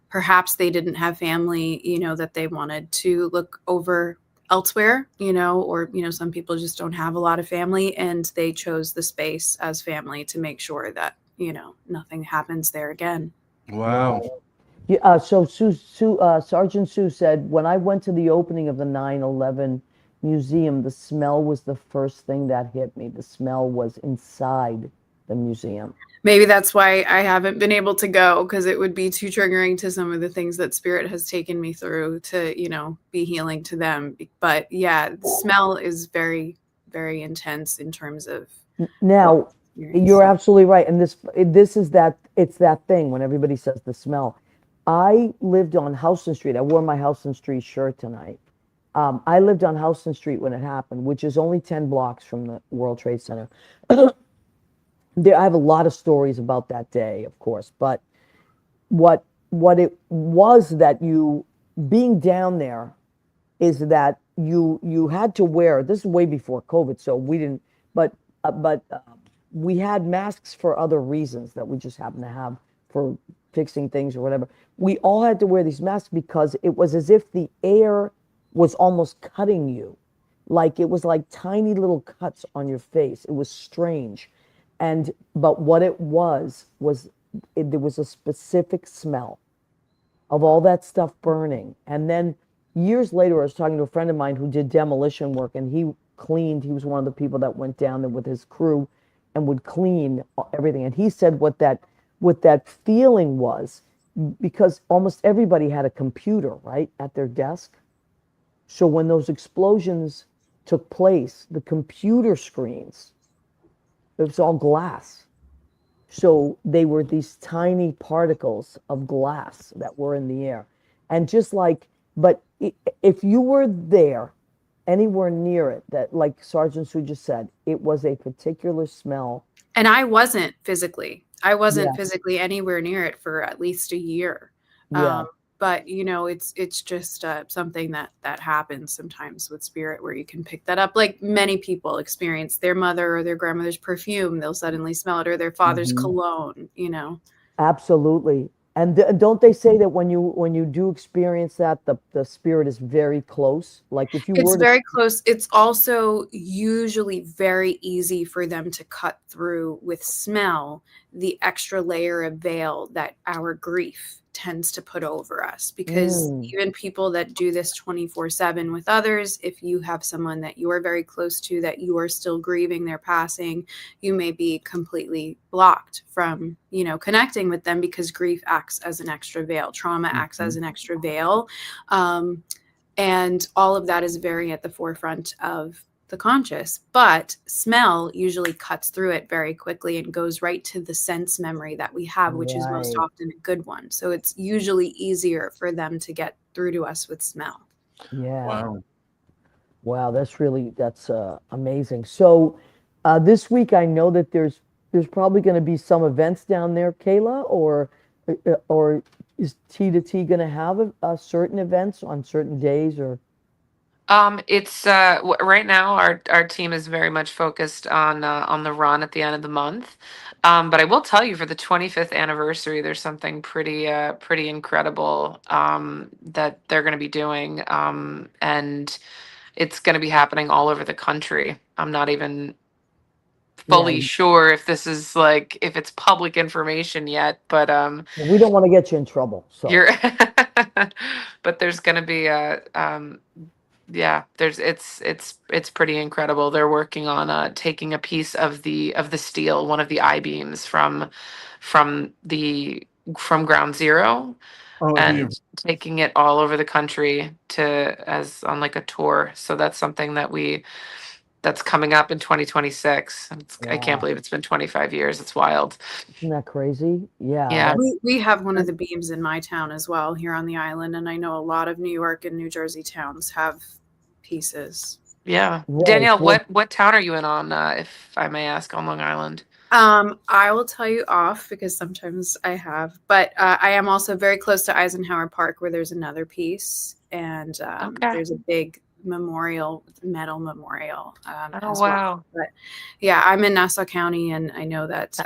perhaps they didn't have family, that they wanted to look over elsewhere, or some people just don't have a lot of family, and they chose the space as family to make sure that nothing happens there again. Wow. Yeah, so Sergeant Sue said, when I went to the opening of the 9/11 museum, the smell was the first thing that hit me. The smell was inside the museum. Maybe that's why I haven't been able to go, because it would be too triggering to some of the things that Spirit has taken me through to, be healing to them. But yeah, the smell is very, very intense in terms of. Now, you're absolutely right. And this is that, it's that thing when everybody says the smell. I lived on Houston Street. I wore my Houston Street shirt tonight. I lived on Houston Street when it happened, which is only 10 blocks from the World Trade Center. I have a lot of stories about that day, of course, but what it was that you being down there is that you had to wear, this is way before COVID, so we didn't, but we had masks for other reasons that we just happened to have for fixing things or whatever. We all had to wear these masks because it was as if the air was almost cutting you. Like it was like tiny little cuts on your face. It was strange. But what it was there was a specific smell of all that stuff burning. And then years later, I was talking to a friend of mine who did demolition work, and he was one of the people that went down there with his crew and would clean everything. And he said what that feeling was, because almost everybody had a computer, right, at their desk. So when those explosions took place, the computer screens, it was all glass. So they were these tiny particles of glass that were in the air. And but if you were there, anywhere near it, that, like Sergeant Sue just said, it was a particular smell. And I wasn't physically anywhere near it for at least a year. Yeah. But it's just something that happens sometimes with spirit, where you can pick that up. Like many people experience their mother or their grandmother's perfume, they'll suddenly smell it, or their father's cologne. Absolutely. And don't they say that when you do experience that, the spirit is very close? Like if you It's were very close. It's also usually very easy for them to cut through with smell the extra layer of veil that our grief tends to put over us, because even people that do this 24/7 with others, if you have someone that you are very close to that you are still grieving their passing, you may be completely blocked from connecting with them, because grief acts as an extra veil, trauma acts as an extra veil, and all of that is very at the forefront of the conscious. But smell usually cuts through it very quickly and goes right to the sense memory that we have, which is most often a good one. So it's usually easier for them to get through to us with smell. Yeah. Wow, that's amazing. So this week I know that there's probably going to be some events down there, Kayla, or is T to T going to have certain events on certain days, or? It's right now our team is very much focused on the run at the end of the month. But I will tell you, for the 25th anniversary, there's something pretty incredible that they're going to be doing, and it's going to be happening all over the country. I'm not even fully sure if this is if it's public information yet, but we don't want to get you in trouble. So you're but there's going to be a yeah, there's it's pretty incredible. They're working on taking a piece of the steel, one of the I-beams from the from ground zero, Oh, and taking it all over the country to as on like a tour. So that's something that's coming up in 2026. I can't Wow. believe it's been 25 years. It's wild. Isn't that crazy? Yeah. Yeah. We have one of the beams in my town as well here on the island, and I know a lot of New York and New Jersey towns have pieces. Yeah. Right. Danielle, Well, what town are you in on, if I may ask, on Long Island? I will tell you off because sometimes I have, but I am also very close to Eisenhower Park where there's another piece, and Okay. there's a big metal memorial Oh, as wow. well. But yeah, I'm in Nassau County, and I know that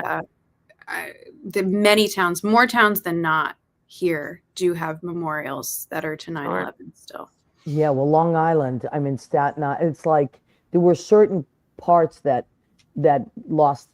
the many towns, more towns than not here, do have memorials that are to 9/11 still. yeah, well, Long Island, I mean, Staten Island, it's like there were certain parts that lost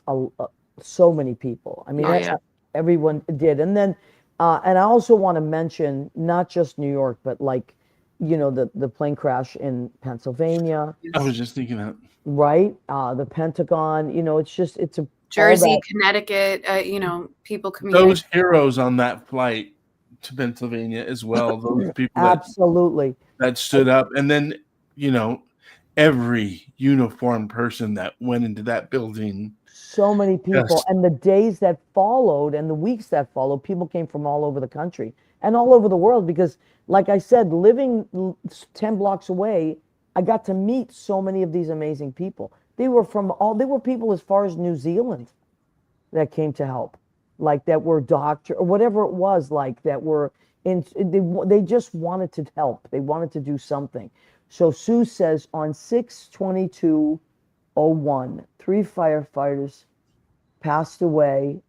so many people. I mean, Oh, yeah. everyone did. And then, and I also want to mention not just New York, but like, the plane crash in Pennsylvania, I was just thinking that. right? The Pentagon, it's a Jersey, Connecticut, people commuting. Those heroes on that flight to Pennsylvania as well. Those people absolutely that stood up, and then every uniformed person that went into that building. So many people. Yes. And the days that followed and the weeks that followed, people came from all over the country and all over the world because, like I said, living 10 blocks away, I got to meet so many of these amazing people. They were people as far as New Zealand that came to help, like that were doctor or whatever it was, like that were they just wanted to help. They wanted to do something. So Sue says on 6/22/01, 3 firefighters passed away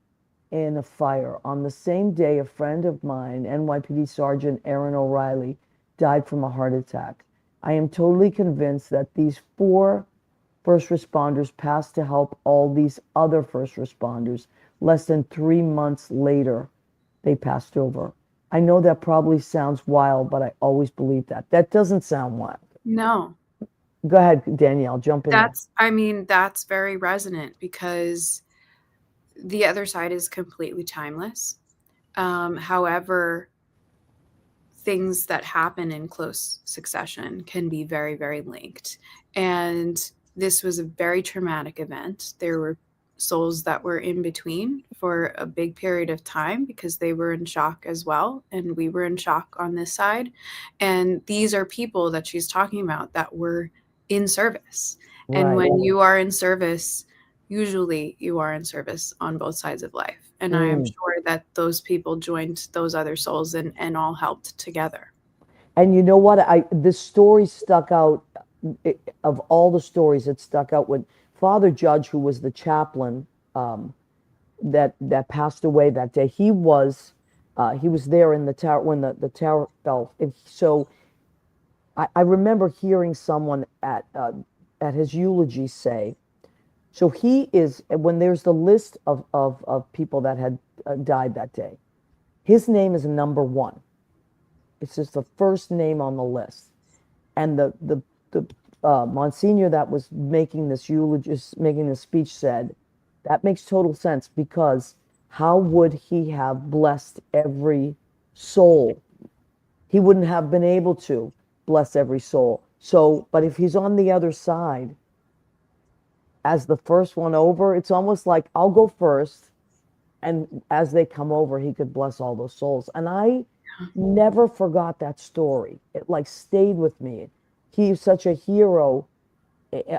in a fire. On the same day, a friend of mine, NYPD Sergeant Aaron O'Reilly, died from a heart attack. I am totally convinced that these 4 first responders passed to help all these other first responders. Less than 3 months later, they passed over. I know that probably sounds wild, but I always believe that. That doesn't sound wild. No. Go ahead, Danielle, jump in. That's very resonant because the other side is completely timeless. However, things that happen in close succession can be very, very linked. And this was a very traumatic event. There were souls that were in between for a big period of time because they were in shock as well. And we were in shock on this side. And these are people that she's talking about that were in service. Right. And when you are in service, usually you are in service on both sides of life. And I am sure that those people joined those other souls and all helped together. And you know what? This story stuck out. Of all the stories, it stuck out with Father Judge, who was the chaplain that passed away that day. He was there in the tower when the tower fell. And so I remember hearing someone at his eulogy say, so he is, when there's the list of people that had died that day, his name is number 1. It's just the first name on the list. And the Monsignor that was making this speech said, that makes total sense, because how would he have blessed every soul? He wouldn't have been able to bless every soul. So, but if he's on the other side as the first one over, it's almost like I'll go first, and as they come over, he could bless all those souls. And I never forgot that story. It like stayed with me. He's such a hero.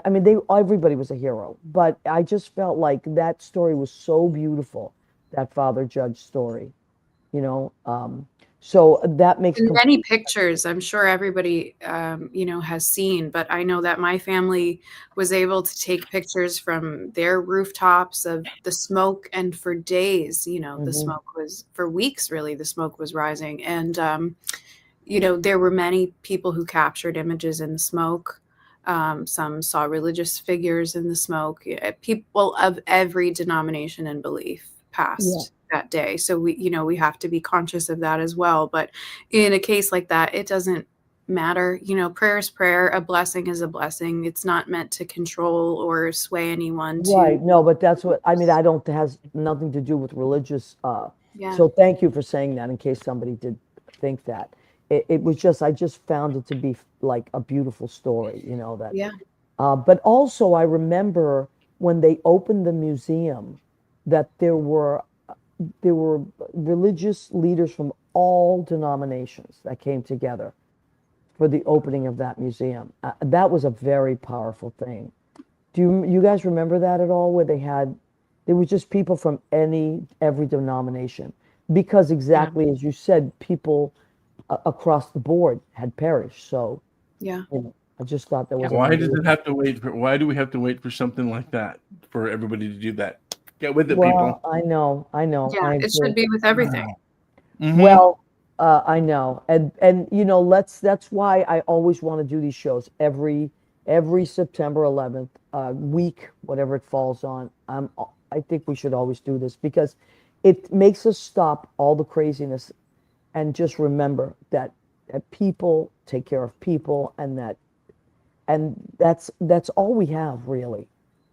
I mean, everybody was a hero, but I just felt like that story was so beautiful, that Father Judge story, so that makes many pictures. I'm sure everybody, has seen, but I know that my family was able to take pictures from their rooftops of the smoke, and for days, the smoke was, for weeks, really, the smoke was rising. And, there were many people who captured images in the smoke. Some saw religious figures in the smoke. People of every denomination and belief passed that day. So we have to be conscious of that as well. But in a case like that, it doesn't matter. Prayer is prayer. A blessing is a blessing. It's not meant to control or sway anyone Right. to. No, but that's what I mean. I don't has nothing to do with religious. Yeah. So thank you for saying that in case somebody did think that. It was just, I just found it to be like a beautiful story, that. Yeah. But also, I remember when they opened the museum that there were religious leaders from all denominations that came together for the opening of that museum. That was a very powerful thing. Do you guys remember that at all? Where there was just people from every denomination, because exactly as you said, people across the board had perished. So Yeah. I just thought that was Why does amazing. it have to wait for? Why do we have to wait for something like that for everybody to do that? Get with it, people. Well, I know, I Yeah. It agree. should be with everything. Well, I know, and that's why I always want to do these shows every September 11th week, whatever it falls on. I think we should always do this because it makes us stop all the craziness and just remember that people take care of people, and that's all we have, really.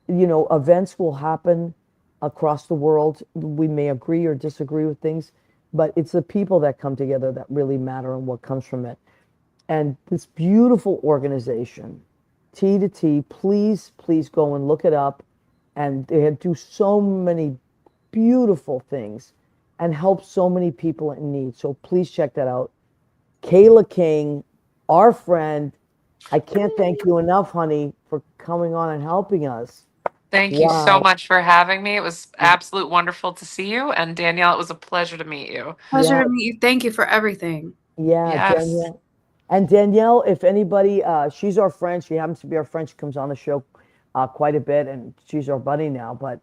Events will happen across the world. We may agree or disagree with things, but it's the people that come together that really matter and what comes from it. And this beautiful organization, T to T, please, please go and look it up. And they do so many beautiful things and help so many people in need. So please check that out. Kayla King, our friend. I can't thank you enough, honey, for coming on and helping us. Thank you so Wow. much for having me. It was absolute wonderful to see you. And Danielle, it was a pleasure to meet you. Pleasure Yeah, to meet you. Thank you for everything. yeah, Yes. Danielle. And Danielle, if anybody, she's our friend. She happens to be our friend. She comes on the show quite a bit, and she's our buddy now. But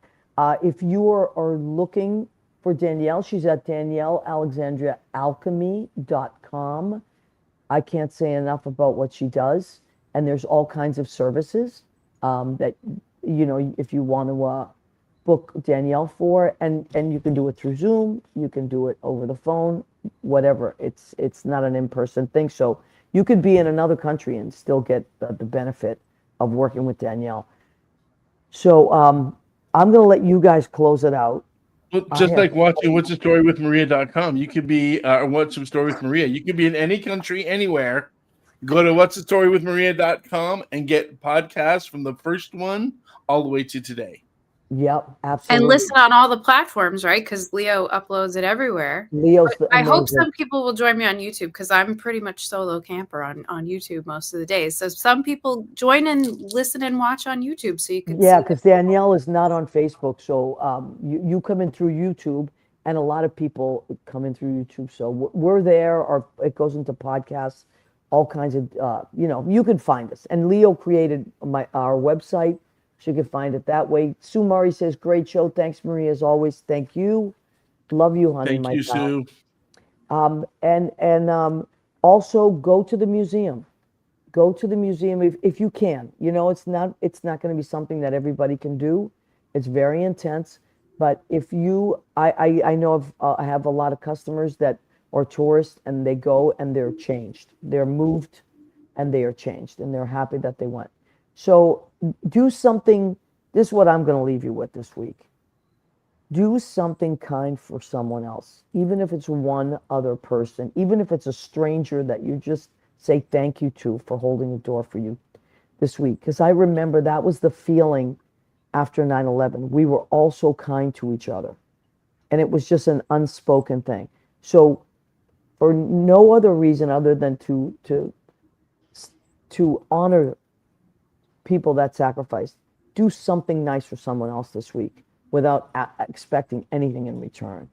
if you are looking for Danielle, she's at DanielleAlexandriaAlchemy.com. I can't say enough about what she does. And there's all kinds of services that, if you want to book Danielle for, and you can do it through Zoom, you can do it over the phone, whatever. It's not an in-person thing. So you could be in another country and still get the benefit of working with Danielle. So I'm going to let you guys close it out. Well, just like watching What's the Story with Maria.com, you could be, or What's the Story with Maria. You could be in any country, anywhere. Go to What's the Story with Maria.com and get podcasts from the first one all the way to today. Yep, absolutely. And listen on all the platforms, right? Because Leo uploads it everywhere. Leo's I hope amazing. some people will join me on YouTube because I'm pretty much solo camper on YouTube most of the days. So some people join and listen and watch on YouTube so you can Yeah, see because Danielle is not on Facebook. So you come in through YouTube, and a lot of people come in through YouTube. So we're there, or it goes into podcasts, all kinds of, you can find us. And Leo created our website, so you can find it that way. Sue Murray says, great show. Thanks, Maria, as always. Thank you. Love you, honey. Thank you, Sue. And also go to the museum. Go to the museum if you can. It's not going to be something that everybody can do. It's very intense. But if I know I have a lot of customers that are tourists, and they go and they're changed. They're moved and they are changed, and they're happy that they went. So do something. This is what I'm going to leave you with this week. Do something kind for someone else, even if it's one other person, even if it's a stranger that you just say thank you to for holding the door for you this week. Because I remember that was the feeling after 9/11. We were all so kind to each other, and it was just an unspoken thing. So for no other reason other than to honor people that sacrificed, do something nice for someone else this week without expecting anything in return.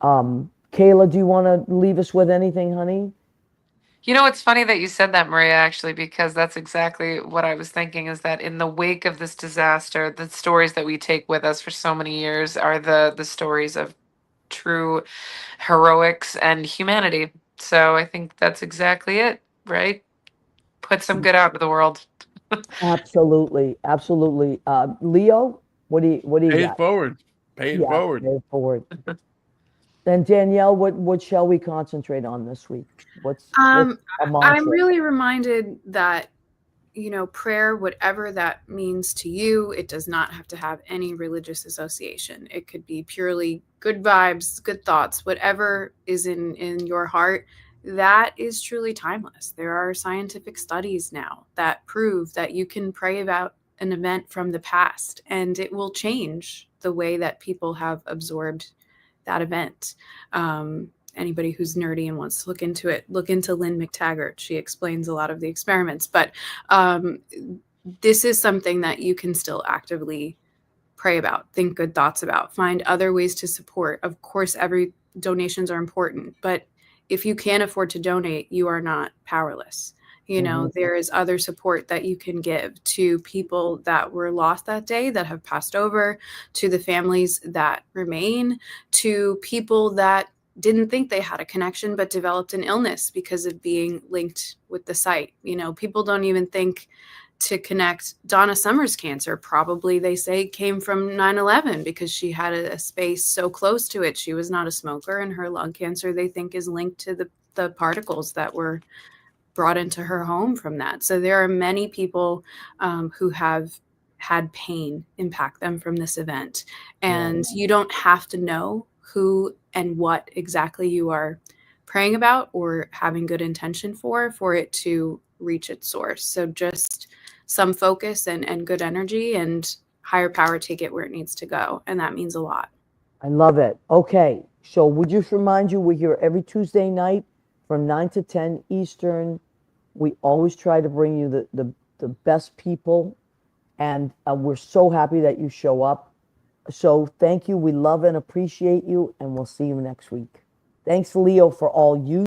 Kayla, do you want to leave us with anything, honey? It's funny that you said that, Maria, actually, because that's exactly what I was thinking, is that in the wake of this disaster, the stories that we take with us for so many years are the stories of true heroics and humanity. So I think that's exactly it, right? Put some good out into the world. Absolutely, absolutely. Leo, what do you Pay it got? forward. Pay it Yeah, forward. pay it forward. Then Danielle, what shall we concentrate on this week? What's a mantra? I'm really reminded that, prayer, whatever that means to you, it does not have to have any religious association. It could be purely good vibes, good thoughts, whatever is in your heart. That is truly timeless. There are scientific studies now that prove that you can pray about an event from the past and it will change the way that people have absorbed that event. Anybody who's nerdy and wants to look into it, look into Lynn McTaggart. She explains a lot of the experiments, but this is something that you can still actively pray about, think good thoughts about, find other ways to support. Of course, every donations are important, but if you can't afford to donate, you are not powerless. There is other support that you can give to people that were lost that day, that have passed over, to the families that remain, to people that didn't think they had a connection but developed an illness because of being linked with the site. People don't even think to connect Donna Summer's cancer. Probably they say came from 9/11 because she had a space so close to it. She was not a smoker, and her lung cancer they think is linked to the particles that were brought into her home from that. So there are many people who have had pain impact them from this event. And you don't have to know who and what exactly you are praying about or having good intention for it to reach its source. So just some focus and good energy, and higher power take it where it needs to go. And that means a lot. I love it. Okay. So we just remind you, we're here every Tuesday night from 9 to 10 Eastern. We always try to bring you the best people, and we're so happy that you show up. So thank you. We love and appreciate you, and we'll see you next week. Thanks, Leo, for all you